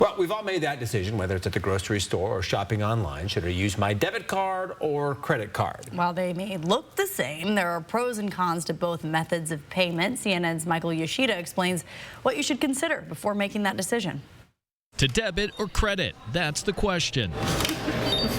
Well, we've all made that decision, whether it's at the grocery store or shopping online. Should I use my debit card or credit card? While they may look the same, there are pros and cons to both methods of payment. CNN's Michael Yoshida explains what you should consider before making that decision. To debit or credit? That's the question.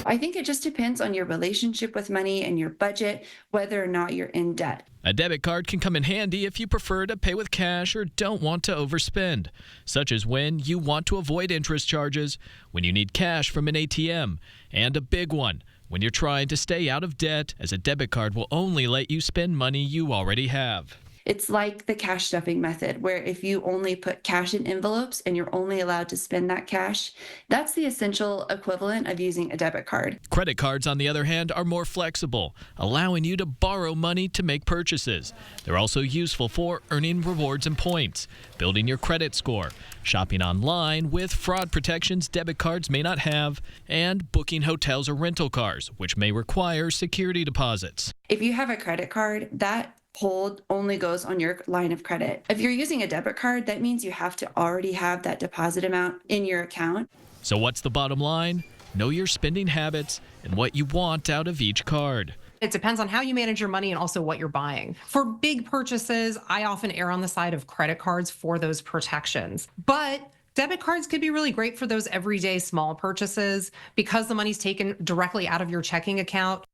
I think it just depends on your relationship with money and your budget, whether or not you're in debt. A debit card can come in handy if you prefer to pay with cash or don't want to overspend, such as when you want to avoid interest charges, when you need cash from an ATM, and a big one, when you're trying to stay out of debt, as a debit card will only let you spend money you already have. It's like the cash stuffing method, where if you only put cash in envelopes and you're only allowed to spend that cash, that's the essential equivalent of using a debit card. Credit cards, on the other hand, are more flexible, allowing you to borrow money to make purchases. They're also useful for earning rewards and points, building your credit score, shopping online with fraud protections debit cards may not have, and booking hotels or rental cars, which may require security deposits. If you have a credit card, that hold only goes on your line of credit. If you're using a debit card, that means you have to already have that deposit amount in your account. So what's the bottom line? Know your spending habits and what you want out of each card. It depends on how you manage your money and also what you're buying. For big purchases, I often err on the side of credit cards for those protections. But debit cards could be really great for those everyday small purchases because the money's taken directly out of your checking account.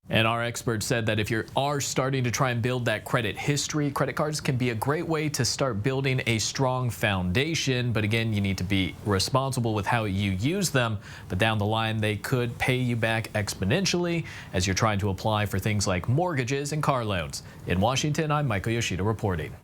And our expert said that if you are starting to try and build that credit history, credit cards can be a great way to start building a strong foundation. But again, you need to be responsible with how you use them. But down the line, they could pay you back exponentially as you're trying to apply for things like mortgages and car loans. In Washington, I'm Michael Yoshida reporting.